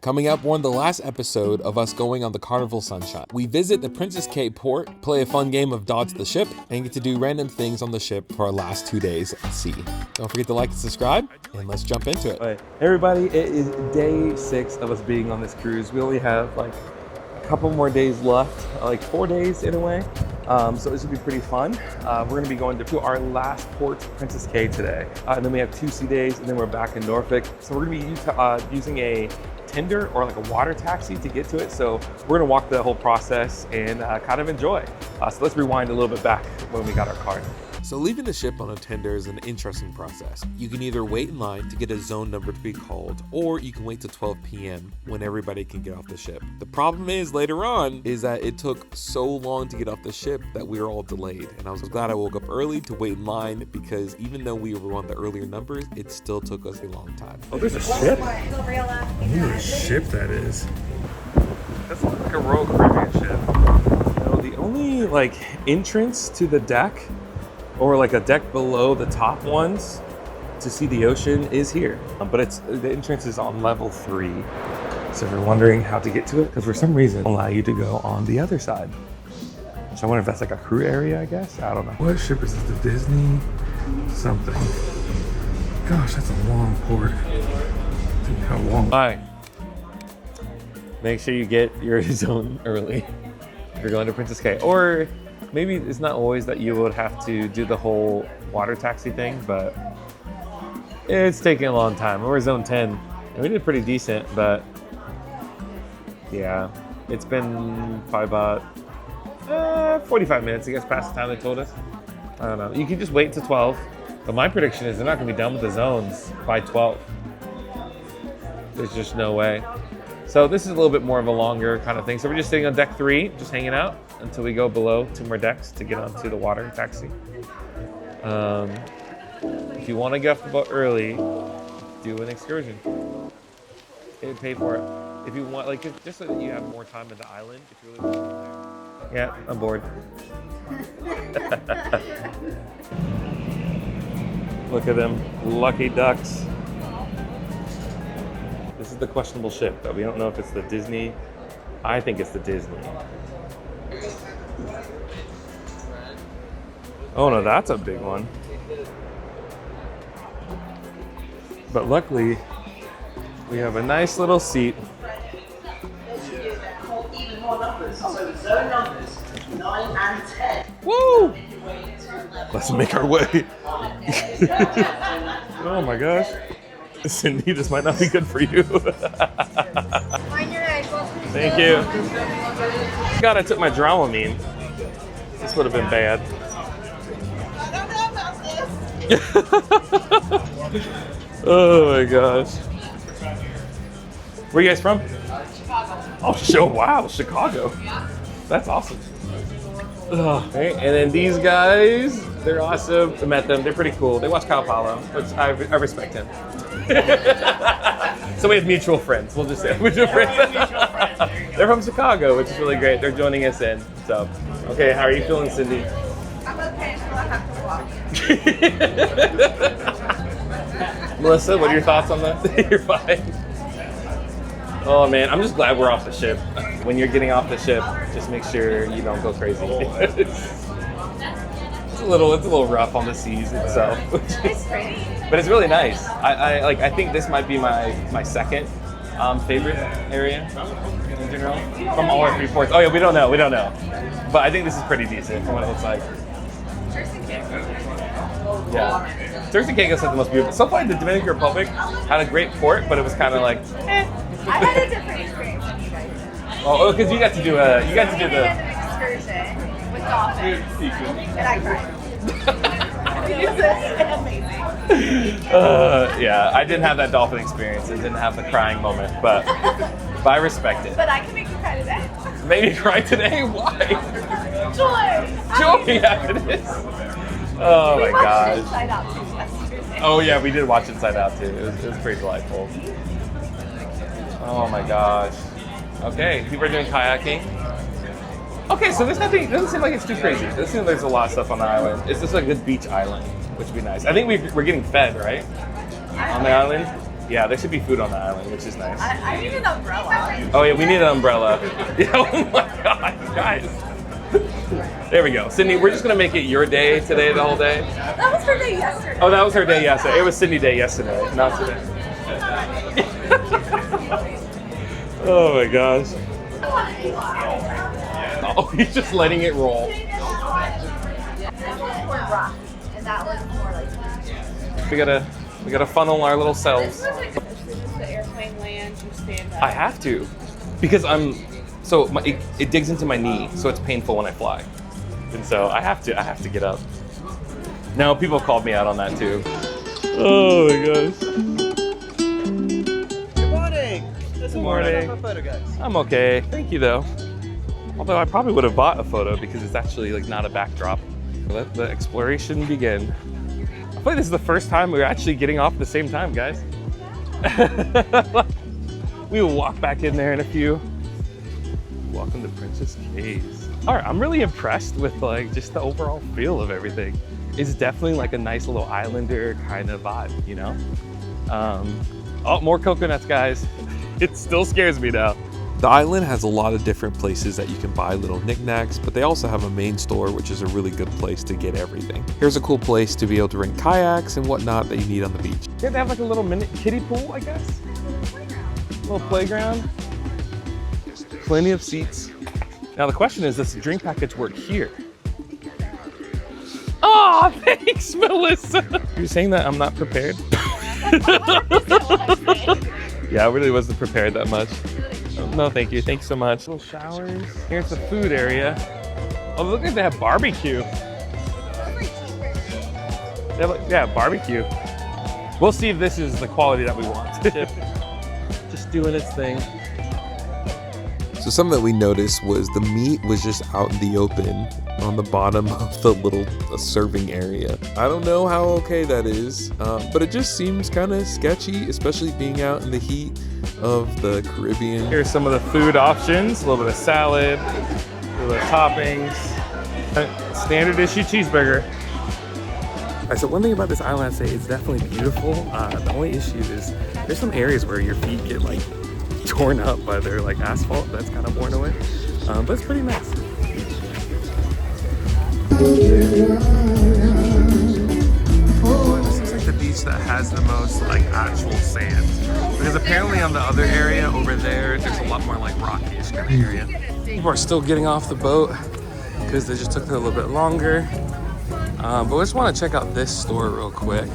Coming up, one of the last episode of us going on the Carnival Sunshine. We visit the Princess Cay port, play a fun game of Dodge the Ship, and get to do random things on the ship for our last 2 days at sea. Don't forget to like and subscribe, and let's jump into it. All right, everybody, it is day 6 of us being on this cruise. We only have like a couple more days left, like 4 days in a way. So this will be pretty fun. We're gonna be going to our last port, Princess Cay, today. And then we have 2 sea days, and then we're back in Norfolk. So we're gonna be using a tender or like a water taxi to get to it. So we're gonna walk the whole process and kind of enjoy. So let's rewind a little bit back when we got our card. So leaving the ship on a tender is an interesting process. You can either wait in line to get a zone number to be called, or you can wait till 12 p.m. when everybody can get off the ship. The problem is later on is that it took so long to get off the ship that we were all delayed. And I was glad I woke up early to wait in line, because even though we were on the earlier numbers, it still took us a long time. Oh, there's a ship? I wonder what ship that is. That's like a Royal Caribbean ship. No, the only like entrance to the deck, or like a deck below the top ones to see the ocean, is here. But the entrance is on level 3. So if you're wondering how to get to it, because for some reason it'll allow you to go on the other side. So I wonder if that's like a crew area, I guess. I don't know. What ship is this? The Disney something. Gosh, that's a long port. How long? Bye. Make sure you get your zone early if you're going to Princess Cay. Or maybe it's not always that you would have to do the whole water taxi thing, but it's taking a long time. We're zone 10, and we did pretty decent, but yeah, it's been probably about 45 minutes, I guess, past the time they told us. I don't know. You can just wait until 12, but my prediction is they're not going to be done with the zones by 12. There's just no way. So this is a little bit more of a longer kind of thing. So we're just sitting on deck 3, just hanging out until we go below 2 more decks to get onto the water taxi. If you want to get off the boat early, do an excursion. And pay for it. If you want, like, just so that you have more time in the island, if you really want to there. Yeah, I'm bored. Look at them lucky ducks. This is the questionable ship, though. We don't know if it's the Disney. I think it's the Disney. Oh no, that's a big one. But luckily, we have a nice little seat. Woo! Let's make our way. Oh my gosh. Cindy, this might not be good for you. Thank you. God, I took my Dramamine. This would have been bad. Oh my gosh. Where are you guys from? Chicago. Oh, wow, Chicago. That's awesome. Okay, and then these guys, they're awesome. I met them. They're pretty cool. They watch Kyle Paulo, which I respect him. So we have mutual friends. We'll just say mutual friends. They're from Chicago, which is really great. They're joining us in. So, okay, how are you feeling, Cindy? I'm okay until I have to walk. Melissa, what are your thoughts on that? You're fine. Oh man, I'm just glad we're off the ship. When you're getting off the ship, just make sure you don't go crazy. It's a little rough on the seas itself. It's pretty. But it's really nice. I think this might be my second favorite area in general from all our 3 ports. Oh yeah, we don't know. But I think this is pretty decent from what it looks like. Yeah. Turks and Caicos is the most beautiful. So far, the Dominican Republic had a great port, but it was kind of like, eh. I had a different experience than you guys. Oh, because you got to do the. We had an excursion with dolphins, and I cried. It was amazing. Yeah, I didn't have that dolphin experience. I didn't have the crying moment, but I respect it. But I can make you cry today. Made me cry today? Why? Joy. Joy, yeah, it is. Oh my gosh. Inside Out too yesterday. Oh yeah, we did watch Inside Out too. It was pretty delightful. Oh my gosh. Okay, people are doing kayaking. Okay, so there's nothing, it doesn't seem like it's too crazy. It doesn't seem like there's a lot of stuff on the island. It's just a good beach island, which would be nice. I think we're getting fed, right? On the island? Yeah, there should be food on the island, which is nice. I need an umbrella. Oh yeah, we need an umbrella. Yeah, oh my god, guys. There we go. Sydney, we're just gonna make it your day today, the whole day. That was her day yesterday. Oh, that was her day yesterday. It was Sydney day yesterday, not today. Oh my gosh. Oh, he's just letting it roll. This one's more rock, and that one's more like. We gotta funnel our little selves. This one's like the airplane lands, you stand up. I have to, because it digs into my knee, so it's painful when I fly, and so I have to get up. Now people have called me out on that too. Oh my gosh. Good morning. Good morning. A photo, guys. I'm okay, thank you though. Although I probably would have bought a photo because it's actually like not a backdrop. Let the exploration begin. I feel like this is the first time we're actually getting off at the same time, guys. We will walk back in there in a few. Welcome to Princess Cay's. All right, I'm really impressed with like just the overall feel of everything. It's definitely like a nice little islander kind of vibe, you know? Oh, more coconuts, guys. It still scares me now. The island has a lot of different places that you can buy little knickknacks, but they also have a main store, which is a really good place to get everything. Here's a cool place to be able to rent kayaks and whatnot that you need on the beach. They have like a little mini kiddie pool, I guess. Little playground. Plenty of seats. Now the question is, does the drink package work here? Oh, thanks, Melissa. You're saying that I'm not prepared? Yeah, I really wasn't prepared that much. No, thank you. Thanks so much. Little showers. Here's the food area. Oh, look at that barbecue. Yeah, barbecue. We'll see if this is the quality that we want. Just doing its thing. So something that we noticed was the meat was just out in the open on the bottom of the little serving area. I don't know how okay that is, but it just seems kind of sketchy, especially being out in the heat of the Caribbean. Here's some of the food options. A little bit of salad, a little bit of toppings. Standard issue cheeseburger. All right, so one thing about this island, I'd say it's definitely beautiful. The only issue is there's some areas where your feet get like torn up by their like asphalt that's kind of worn away, but it's pretty nice. This is like the beach that has the most like actual sand, because apparently on the other area over there's a lot more like rocky-ish kind of area. People are still getting off the boat because they just took a little bit longer, but we just want to check out this store real quick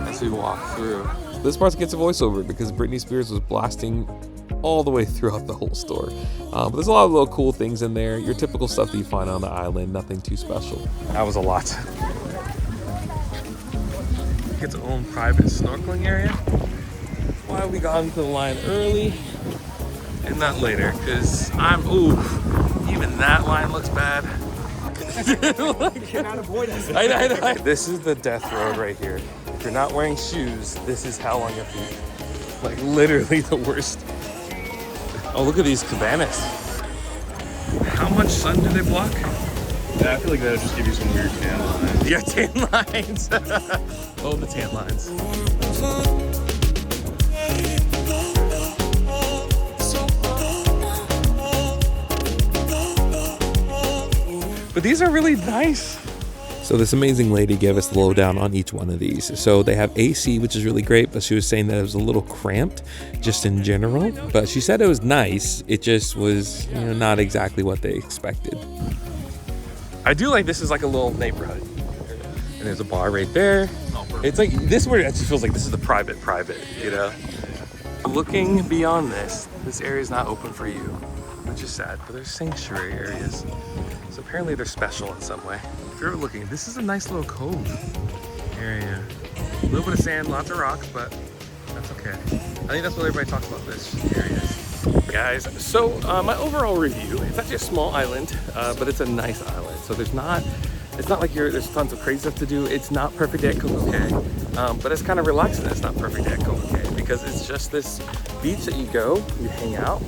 as we walk through. This part gets a voiceover because Britney Spears was blasting all the way throughout the whole store. But there's a lot of little cool things in there. Your typical stuff that you find on the island, nothing too special. That was a lot. Its own private snorkeling area. Why we got into the line early and not later, because even that line looks bad. Cannot avoid us. I know. This is the death road right here. If you're not wearing shoes, this is hell on your feet. Like literally the worst. Oh, look at these cabanas. How much sun do they block? Yeah, I feel like that'll just give you some weird tan lines. Yeah, tan lines. Oh, the tan lines. But these are really nice. So this amazing lady gave us the lowdown on each one of these. So they have AC, which is really great, but she was saying that it was a little cramped just in general. But she said it was nice. It just was, not exactly what they expected. I do like this is like a little neighborhood. And there's a bar right there. It's like, this is where it actually feels like this is the private, you know? Looking beyond this area is not open for you, which is sad, but there's sanctuary areas. So apparently they're special in some way. If you're looking, this is a nice little cove area. A little bit of sand, lots of rocks, but that's okay. I think that's what everybody talks about this area. Guys, so my overall review, it's actually a small island, but it's a nice island. So it's not like there's tons of crazy stuff to do. It's not perfect at Coco Cay, but it's kind of relaxing. It's not perfect at Coco Cay because it's just this beach that you go, you hang out,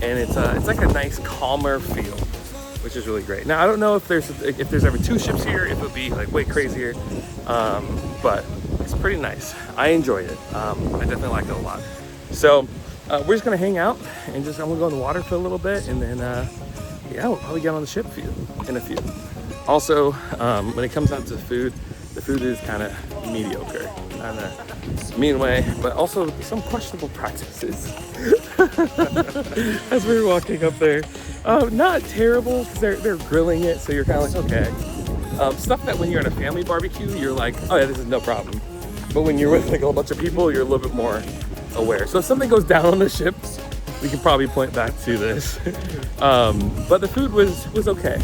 and it's like a nice calmer feel, which is really great. Now I don't know if there's ever two ships here, if it would be like way crazier, but It's pretty nice. I enjoyed it. I definitely liked it a lot. So we're just gonna hang out and I'm gonna go in the water for a little bit, and then yeah, we'll probably get on the ship in a few. Also, when it comes down to food, the food is kind of mediocre, not in a mean way, but also some questionable practices. As we were walking up there, not terrible because they're grilling it, so you're kind of like, okay. Stuff that when you're at a family barbecue, you're like, oh yeah, this is no problem. But when you're with like a bunch of people, you're a little bit more aware. So if something goes down on the ship, we can probably point back to this. But the food was okay.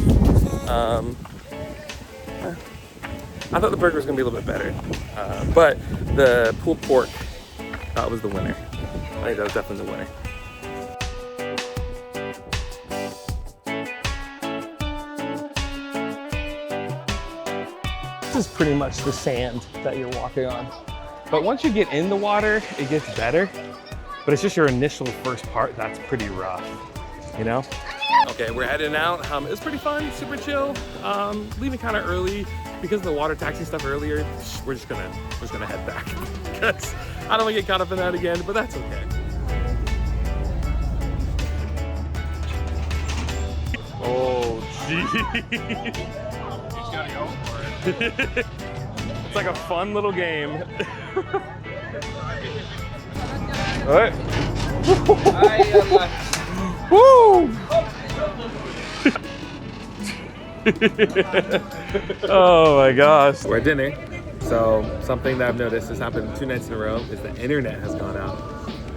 I thought the burger was gonna be a little bit better, but the pulled pork was the winner. I think that was definitely the winner. This is pretty much the sand that you're walking on. But once you get in the water, it gets better. But it's just your initial first part that's pretty rough, you know? Okay, we're heading out. It was pretty fun, super chill. Leaving kind of early because of the water taxi stuff earlier. We're just gonna head back because I don't want to get caught up in that again, but that's okay. Oh, geez. It's like a fun little game. All right. Woo! Oh my gosh. We're at dinner. So something that I've noticed has happened 2 nights in a row is the internet has gone out.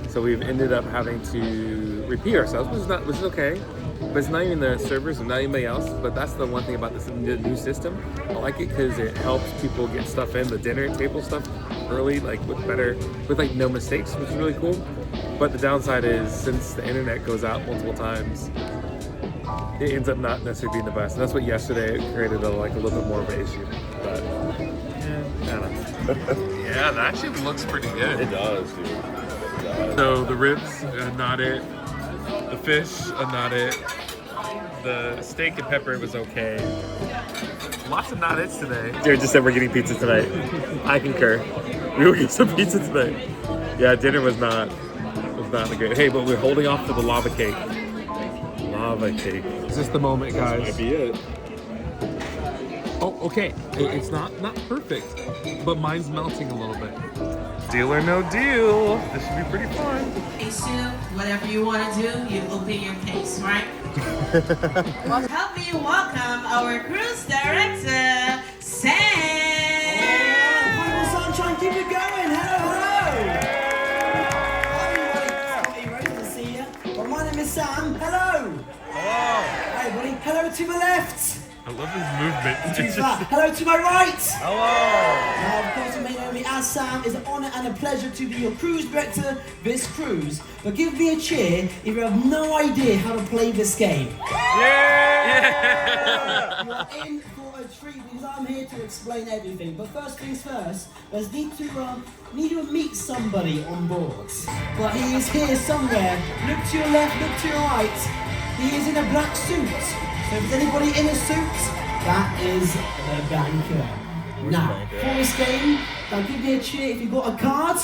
So we've ended up having to repeat ourselves, which is okay. But it's not even the servers and not anybody else. But that's the one thing about this new system. I like it because it helps people get stuff in the dinner table stuff early, like with like no mistakes, which is really cool. But the downside is since the internet goes out multiple times, it ends up not necessarily being the best. And that's what yesterday created a little bit more of an issue. But yeah, I don't know. Yeah, that actually looks pretty good. It does, dude. It does. So the ribs, not it. The fish, not it. The steak and pepper was okay. Lots of not its today. Jared just said we're getting pizza tonight. I concur. We will get some pizza tonight. Yeah, dinner was not the great. Hey, but we're holding off for the lava cake. Lava cake. Is this the moment, guys? Might be it. Oh, okay. It's not perfect, but mine's melting a little bit. Deal or no deal. This should be pretty fun. Whatever you want to do, you open your case, right? Help me welcome our cruise director, Sam. Carnival Sunshine, keep it going. Hello, hello. Ready to see you. Well, my name is Sam. Hello. Hello. Hey, buddy. Hello to my left. I love his movement. Hello to my right. Hello. Now, of course, you may know me as Sam. It's an honor and a pleasure to be your cruise director this cruise. But give me a cheer if you have no idea how to play this game. Yeah! You are in for a treat because I'm here to explain everything. But first things first, there's need to meet somebody on board. But he is here somewhere. Look to your left, look to your right. He is in a black suit. So if there's anybody in a suit, that is the banker. Now, for this game, now give me a cheer if you've got a card.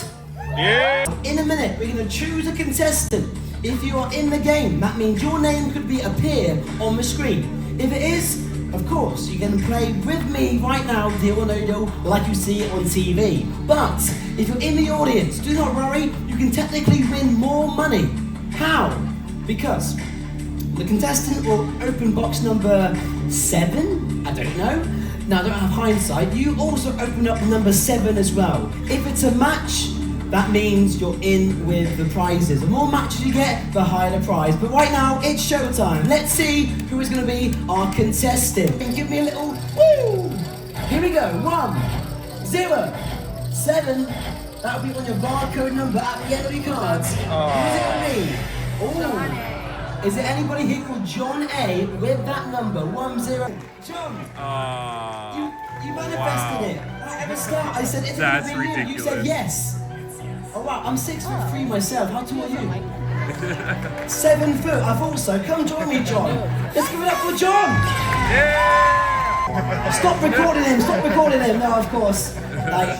Yeah. In a minute, we're going to choose a contestant. If you are in the game, that means your name could appear on the screen. If it is, of course, you can play with me right now, deal or no deal, like you see it on TV. But if you're in the audience, do not worry, you can technically win more money. How? Because the contestant will open box number 7, I don't know. Now, I don't have hindsight. You also open up number 7 as well. If it's a match, that means you're in with the prizes. The more matches you get, the higher the prize. But right now, it's showtime. Let's see who is going to be our contestant. And give me a little woo! Here we go. 1, 0, 7. That'll be on your barcode number at the end of your cards. Who's it going to be? Oh. Is there anybody here called John A with that number? 10. John, you manifested it. Right at the start, I said, is it going to be you? You said yes. Oh wow, I'm 6'3" myself. How tall are you? 7 foot. I thought so. Come join me, John. Let's give it up for John. Yeah. Stop recording him. Stop recording him. No, of course. Like,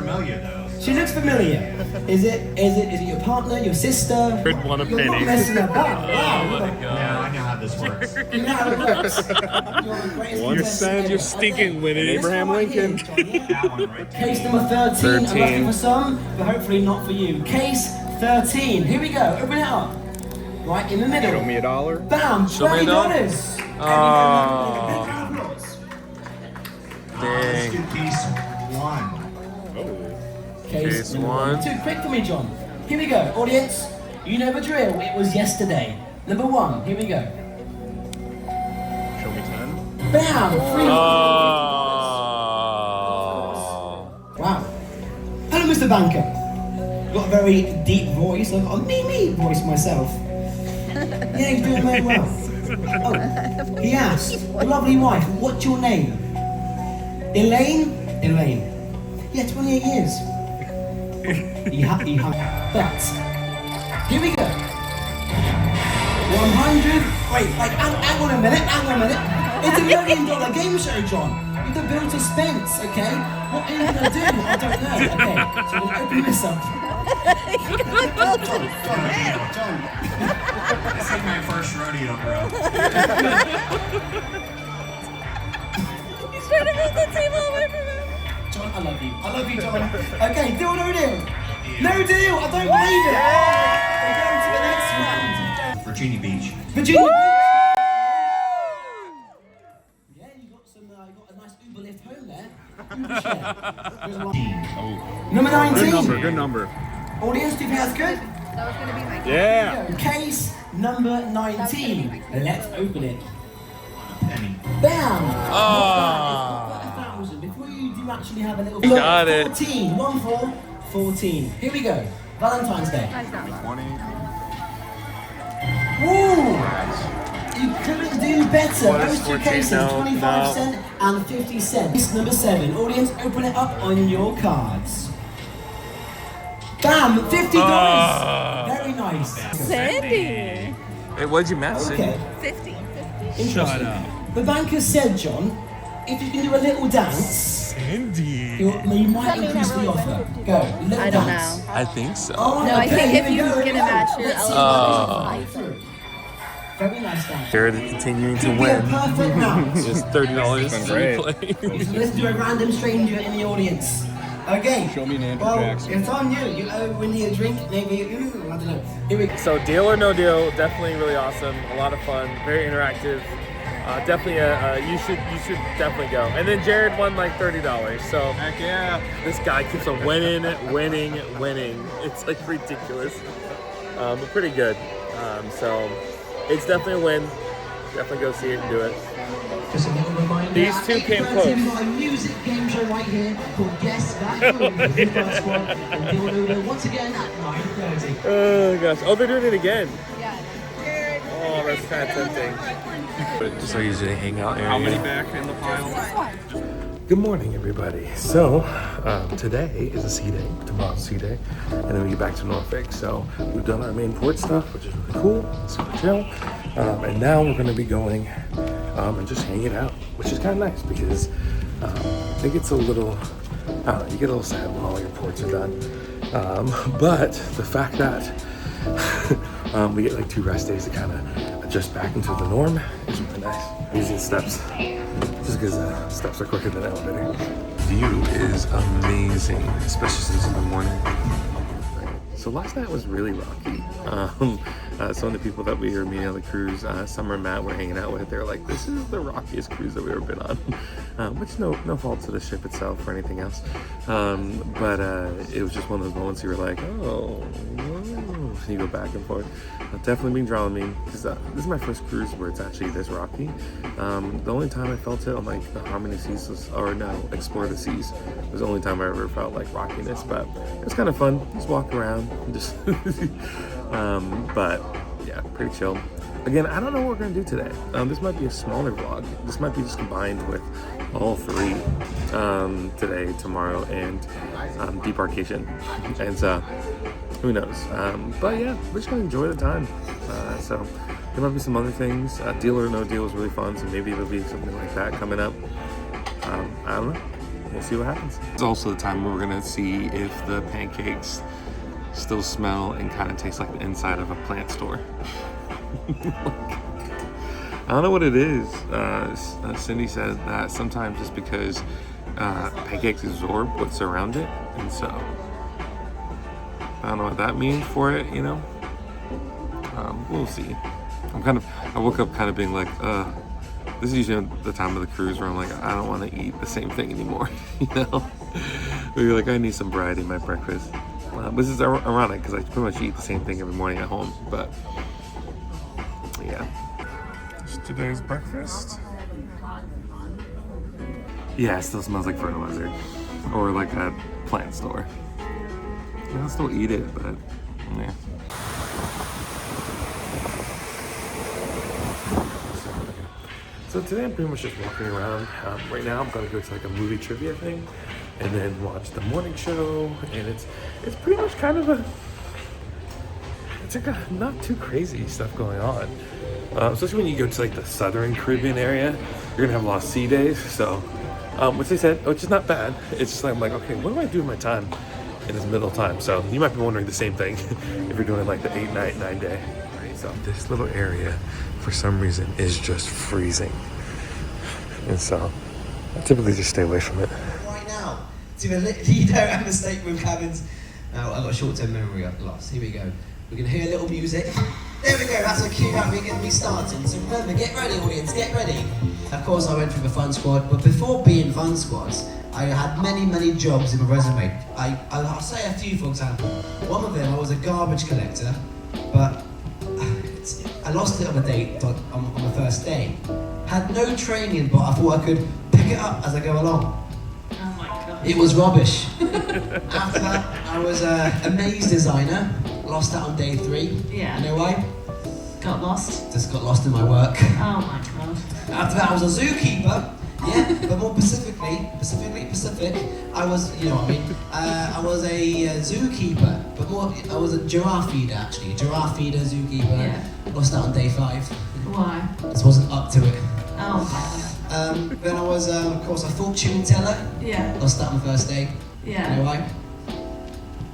familiar though. She looks familiar. Is it your partner, your sister? Heard one a You're not penny. messing about. Wow. Yeah, I know how this works. You know how it works. You're the greatest One contestant said ever. you're stinking with This Abraham one right here, Lincoln. John, yeah? That one right there. Case number 13. 13. Unlucky for some, but hopefully not for you. Case 13. Here we go. Open it up. Right in the middle. Show me $1. Bam. Show me a dollar. $20. Oh. Let's do Dang. case 1. Case number one. Too quick for me, John. Here we go. Audience, you know the drill. It was yesterday. Number 1. Here we go. Show me 10. Bam. Free. Oh. Wow. Hello, Mr. Banker. Got a very deep voice. I've got a me voice myself. Yeah, he's doing very well. Oh, he asked, a lovely wife, what's your name? Elaine? Elaine. Yeah, 28 years. He but here we go. 100. Wait, hang on a minute. It's $1 million game show, John. You can build suspense, okay? What are you gonna do? I don't know. Okay, so we'll open this up. John. This is my first rodeo, bro. He's trying to move the table away from him. John, I love you. I love you, John. Okay, deal or no deal? No deal. I don't believe it. We're going to the next round. Virginia Beach. Virginia Beach. Yeah, you got some. You got a nice Uber lift home there. Uber share. Here's a lot. Number 19. Good number. Audience, do you think that's good? That was going to be my Yeah. Case number 19. Let's open it. Penny. Bam! Ah. 1,000. Before you do actually have a little. Got it. 14. 1 4 14. Here we go. Valentine's Day. That's not much. 20. Woo! You couldn't do better. What is Those two 14? cases, No, 25 no. cent and 50 cent. Case number 7. Audience, open it up on your cards. Bam! $50. Very nice. Sandy. Hey, what'd you match? Okay. 50. Interesting. The banker said, John, if you can do a little dance, you might increase the offer. Go. Little I don't dance. know. I think so. Oh, No, I okay, think here if we you go, get here a we go. match, you're Let's see eligible. Very nice dance. Jared is continuing to Could be a win. perfect round. Just $30 been to great. play. Let's do a random stranger in the audience. Okay. Show me an Andrew well, Jackson. it's on you. You owe Winnie a drink, maybe. I don't know. Here we go. So deal or no deal, definitely really awesome. A lot of fun, very interactive. Definitely you should definitely go. And then Jared won like $30. So Heck yeah. this guy keeps on winning. It's like ridiculous. But pretty good. So it's definitely a win. Definitely go see it and do it. Just a little reminder. These two came close. We've got a music game show right here called Guess That Groove with the First Squad and Deal once again at 9:30. Oh gosh. Oh, they're doing it again. Yeah. Oh, that's kind of tempting. Just our usually hangout area. How many back in the pile? Good morning, everybody. So, today is a sea day, tomorrow's sea day, and then we get back to Norfolk. So, we've done our main port stuff, which is really cool, super chill. And now we're going to be going and just hanging out, which is kind of nice because I think it's a little, I don't know, you get a little sad when all your ports are done. But the fact that we get like 2 rest days to kind of adjust back into the norm is really nice. Using steps. Just because steps are quicker than elevator. View is amazing, especially since in the morning. So last night was really rocky. Some of the people that we were meeting on the cruise, Summer and Matt were hanging out with, they're like, this is the rockiest cruise that we've ever been on. Which no fault to the ship itself or anything else. But it was just one of those moments you were like, oh, you go back and forth. Definitely being Dramamine, because this is my first cruise where it's actually this rocky. The only time I felt it on like the Harmony Seas was, or no, Explore the Seas was the only time I ever felt like rockiness, but it was kind of fun. Just walk around, and just but yeah, pretty chill. Again, I don't know what we're gonna do today. This might be a smaller vlog. This might be just combined with all 3 today, tomorrow, and Debarkation. And so who knows? But yeah, we're just gonna enjoy the time. So there might be some other things. Deal or no deal was really fun, so maybe there'll be something like that coming up. I don't know. we'll see what happens. It's also the time where we're gonna see if the pancakes still smell and kind of taste like the inside of a plant store. I don't know what it is. Cindy says that sometimes it's because pancakes absorb what's around it, and so I don't know what that means for it, you know. We'll see. I woke up kind of being like, this is usually the time of the cruise where I'm like, I don't want to eat the same thing anymore, you know. We were like, I need some variety in my breakfast. This is ironic because I pretty much eat the same thing every morning at home, but yeah. Today's breakfast. Yeah, it still smells like fertilizer or like a plant store. I'll still eat it, but yeah. So today I'm pretty much just walking around. Right now I'm gonna go to like a movie trivia thing and then watch the morning show, and it's pretty much kind of it's like a not too crazy stuff going on. Especially when you go to like the southern Caribbean area, you're gonna have a lot of sea days. So, which they said, which is not bad. It's just like, I'm like, okay, what do I do with my time in this middle time? So you might be wondering the same thing if you're doing like the 8-night, 9-day. Right, so this little area, for some reason, is just freezing. And so I typically just stay away from it. Right now, to the Lido and the stateroom cabins. Now, I've got short-term memory loss. Here we go. We're going to hear a little music. There we go, that's a cue that we're going to be starting. So remember, get ready, audience, get ready. Of course, I went through the fun squad, but before being fun squads, I had many jobs in my resume. I'll say a few, for example. One of them, I was a garbage collector, but I lost it on a date on the first day. Had no training, but I thought I could pick it up as I go along. Oh my god. It was rubbish. After that, I was a maze designer. Lost that on day 3. Yeah. You know why? Got lost? Just got lost in my work. Oh my god. After that, I was a zookeeper. Yeah, but more specific, I was, you know what I mean? I was a zookeeper, but more, I was a giraffe feeder actually. Giraffe feeder, zookeeper. Yeah. Lost that on day 5. Why? Just wasn't up to it. Oh my Then I was, of course, a fortune teller. god. Yeah. Lost that on the first day. Yeah. You know why?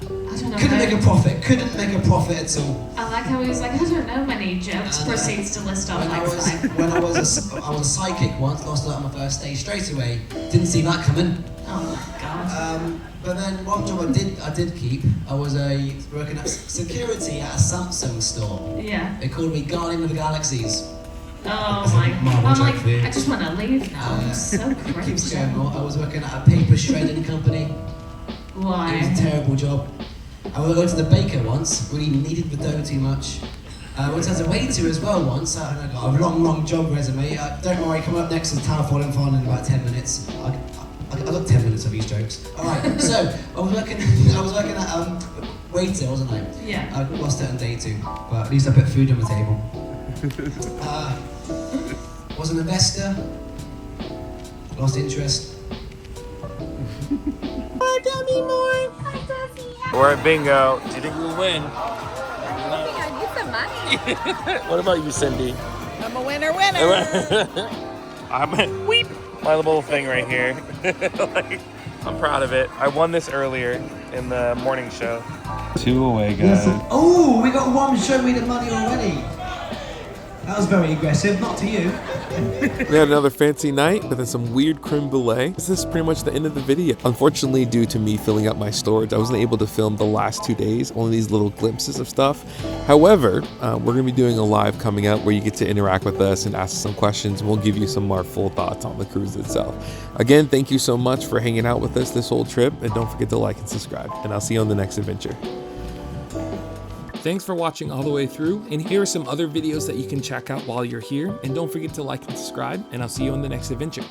I don't know. Couldn't make a profit. Couldn't make a profit at all. I like how he was like, I don't know many jokes. Proceeds to list off like 5. When I was a psychic once, lost that on my first day straight away. Didn't see that coming. Oh my god. But then one job I did keep. I was working at security at a Samsung store. Yeah. They called me Guardian of the Galaxies. Oh my. Marvel I'm joke like, for you. I just want to leave now. I'm so It keeps crazy. going on. I was working at a paper shredding company. It was a Why? terrible job. I went to the baker once, really kneaded the dough too much. I went as a waiter as well once. I got a long job resume. Don't worry, coming up next is Tower Falling Fun in about 10 minutes. I got 10 minutes of these jokes. Alright, so I was working at waiter, wasn't I? Yeah. I lost it on day 2, but at least I put food on the table. Was an investor, lost interest. We're at bingo. Do you think we'll win? I get the money. What about you, Cindy? I'm a winner. I'm weep. My little thing right here. Like, I'm proud of it. I won this earlier in the morning show. 2 away, guys. Oh, we got one show me the money already. That was very aggressive, not to you. We had another fancy night, but then some weird creme brulee. This is pretty much the end of the video. Unfortunately, due to me filling up my storage, I wasn't able to film the last 2 days, only these little glimpses of stuff. However, we're gonna be doing a live coming out where you get to interact with us and ask some questions, and we'll give you some more full thoughts on the cruise itself. Again, thank you so much for hanging out with us this whole trip, and don't forget to like and subscribe, and I'll see you on the next adventure. Thanks for watching all the way through, and here are some other videos that you can check out while you're here, and don't forget to like and subscribe, and I'll see you on the next adventure.